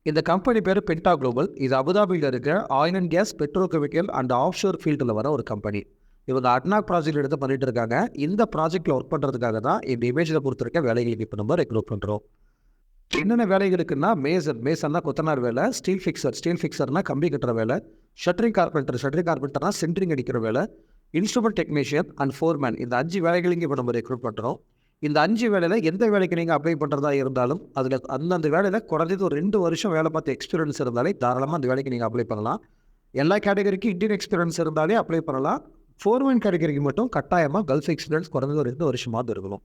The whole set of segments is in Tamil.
இந்த கம்பெனி பேர் பென்டா குளோபல். இது அபுதாபியில் இருக்கிற oil and gas, petrochemical and offshore ஃபீல்டில் வர ஒரு கம்பெனி. இவங்க அட்னாக் ப்ராஜெக்ட் எடுத்து பண்ணிட்டு இருக்காங்க. இந்த ப்ராஜெக்டில் ஒர்க் பண்ணுறதுக்காக தான் இந்த இமேஜில் கொடுத்துருக்க வேலைகளுக்கு இப்போ நம்ம ரெக்ரூட் பண்ணுறோம். என்னென்ன வேலைகளுக்குன்னா மேசன்னா கொத்தனார் வேலை, ஸ்டீல் ஃபிக்சர்னா கம்பி கட்டுற வேலை, ஷட்டரிங் கார்பெண்டர்னா சென்ட்ரிங் அடிக்கிற வேலை, இன்ஸ்ட்ருமெண்ட் டெக்னீஷியன் அண்ட் ஃபோர்மேன். இந்த 5 வேலைகளுக்கு இப்போ நம்ம ரெக்ரூட் பண்ணுறோம். இந்த 5 வேலையில் எந்த வேலைக்கு நீங்கள் அப்ளை பண்ணுறதா இருந்தாலும் அதில் அந்தந்த வேலையில் குறைஞ்சது ஒரு 2 வருஷம் வேலை பார்த்த எக்ஸ்பீரியன்ஸ் இருந்தாலே தாராளமாக அந்த வேலைக்கு நீங்கள் அப்ளை பண்ணலாம். எல்லா கேட்டகரிக்கும் இந்தியன் எக்ஸ்பீரியன்ஸ் இருந்தாலே அப்ளை பண்ணலாம். ஃபோர்மேன் கேட்டகரிக்கு மட்டும் கட்டாயமாக கல்ஃப் எக்ஸ்பீரியன்ஸ் குறைஞ்சது ஒரு 2 வருஷமாவது இருக்கணும்.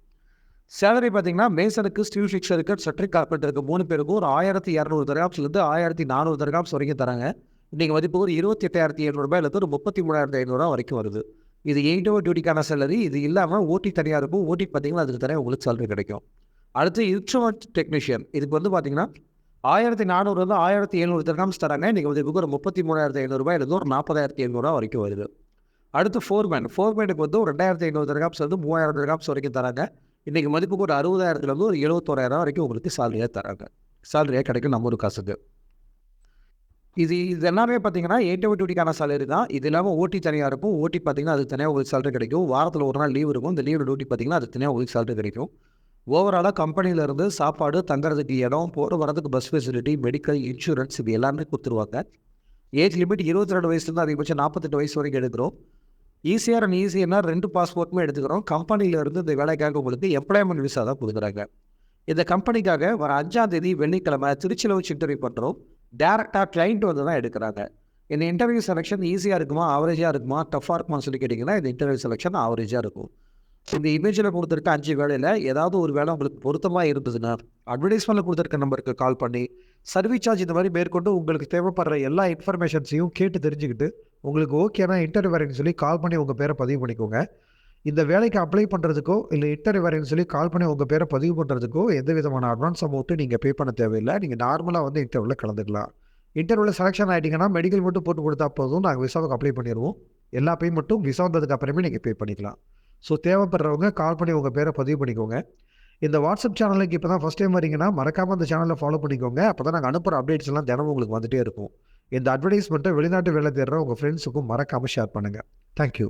சேலரி பார்த்தீங்கன்னா மேசனுக்கு, ஸ்டீல் ஃபிக்சருக்கு, ஷட்டரிங் கார்பெண்டருக்கு 3 பேருக்கும் ஒரு 1200 தர்ஹாம்ஸ்லேருந்து 1400 தர்ஹாம்ஸ் வரைக்கும் தராங்க. இன்றைக்கி மதிப்பு ஒரு 28,700 ரூபாயிலேருந்து ஒரு 33,500 வரைக்கும் வருது. இது 8 ஹவர் டியூட்டிக்கான சேலரி. இது இல்லாமல் ஓடி தனியாக இருக்கும். ஓடி பார்த்தீங்கன்னா அதுக்கு தனியாக உங்களுக்கு சேலரி கிடைக்கும். அடுத்து இன்ஸ்ட்ருமெண்ட் டெக்னீஷியன். இதுக்கு வந்து பார்த்தீங்கன்னா 1400 1700 தர்ஹாம்ஸ் தராங்க. இன்றைக்கி மதிப்புக்கு ஒரு 33,500 ரூபாயிலேருந்து ஒரு 40,700 வரைக்கும் வருது. அடுத்து ஃபோர்மேனுக்கு வந்து ஒரு 2,500 தர்ஹாம்ஸ்லேருந்து 3,000 தர்ஹாம்ஸ் வரைக்கும் தராங்க. இன்றைக்கி மதிப்புக்கு ஒரு 60,000லேருந்து ஒரு 71,000 வரைக்கும் உங்களுக்கு சேலரியாக தராங்க. சேலரியாக கிடைக்கும் நம்ம ஒரு காசுக்கு. இது எல்லாமே பார்த்தீங்கன்னா 8 ஹவர் டியூட்டிக்கான சேலரி தான். இது இல்லாமல் ஓடி தனியாக இருக்கும். ஓடி பார்த்தீங்கன்னா அது தனியாக உங்களுக்கு சேலரி கிடைக்கும். வாரத்தில் ஒரு நாள் லீவ் இருக்கும். இந்த லீவ் டியூட்டி பார்த்தீங்கன்னா அது தனியாக உங்களுக்கு சேலரி கிடைக்கும். ஓவராலாக கம்பெனியிலேருந்து சாப்பாடு, தங்குறதுக்கு இடம், போகிற வரதுக்கு பஸ் ஃபெசிலிட்டி, மெடிக்கல், இன்சூரன்ஸ் இது எல்லாமே கொடுத்துருவாங்க. ஏஜ் லிமிட் 22 வயசுலேருந்து அதிகபட்சம் 48 வயசு வரைக்கும் எடுக்கிறோம். ஈஸிஆர் அண்ட் ஈஸிஎன்னா 2 பாஸ்போர்ட்டுமே எடுத்துக்கிறோம். கம்பெனியிலேருந்து இந்த வேலைக்காக உங்களுக்கு எம்ப்ளாய்மெண்ட் விசா தான் கொடுக்குறாங்க. இந்த கம்பெனிக்காக வர 5ஆம் தேதி வெள்ளிக்கிழமை திருச்சியில் வச்சு இன்டர்வியூ பண்ணுறோம். டேரெக்டாக கிளைண்ட் வந்து தான் எடுக்கிறாங்க. இந்த இன்டர்வியூ செலெக்ஷன் ஈஸியாக இருக்குமா, ஆவரேஜாக இருக்குமா, டஃப்பாக இருக்குமான்னு சொல்லி கேட்டிங்கன்னா இந்த இன்டர்வியூ செலெக்ஷன் ஆவரேஜாக இருக்கும். இந்த இமேஜில் கொடுத்துருக்க 5 வேலையில் ஏதாவது ஒரு வேலை உங்களுக்கு பொருத்தமாக இருந்ததுன்னா அட்வர்டைஸ்மெண்ட்டில் கொடுத்துருக்க நம்பருக்கு கால் பண்ணி சர்வீஸ் சார்ஜ் இந்த மாதிரி மேற்கொண்டு உங்களுக்கு தேவைப்படுற எல்லா இன்ஃபர்மேஷன்ஸையும் கேட்டு தெரிஞ்சுக்கிட்டு உங்களுக்கு ஓகேனா இன்டர்வியூ வரேன்னு சொல்லி கால் பண்ணி உங்கள் பேரை பதிவு பண்ணிக்கோங்க. இந்த வேலைக்கு அப்ளை பண்ணுறதுக்கோ இல்லை இன்டர்வியூ வரேன்னு சொல்லி கால் பண்ணி உங்கள் பேரை பதிவு பண்ணுறதுக்கோ எந்த விதமான அட்வான்ஸ் அமௌண்ட்டு நீங்கள் பே பண்ண தேவையில்லை. நீங்கள் நார்மலாக வந்து இன்டர்வியூவில் கலந்துக்கலாம். இன்டர்வியூவில் செலெக்ஷன் ஆகிட்டிங்கன்னா மெடிக்கல் மட்டும் போட்டு கொடுத்தா போதும், நாங்கள் விசாவுக்கு அப்ளை பண்ணிடுவோம். எல்லா பேமெண்ட்டும் விசா வந்ததுக்கு அப்புறமே நீங்கள் பே பண்ணிக்கலாம். ஸோ தேவைப்படுறவங்க கால் பண்ணி உங்கள் பேரை பதிவு பண்ணிக்கோங்க. இந்த வாட்ஸ்அப் சேனலுக்கு இப்போ தான் ஃபஸ்ட் டைம் வரீங்கன்னா மறக்காமல் அந்த சேனலை ஃபாலோ பண்ணிக்கோங்க. அப்போ தான் நாங்கள் அனுப்புகிற அப்டேட்ஸ் எல்லாம் தினமும் உங்களுக்கு வந்துகிட்டே இருக்கும். இந்த அட்வர்டைஸ்மெண்ட்டை வெளிநாட்டு வேலை தேடுற உங்கள் ஃப்ரெண்ட்ஸுக்கும் மறக்காமல் ஷேர் பண்ணுங்கள். தேங்க்யூ.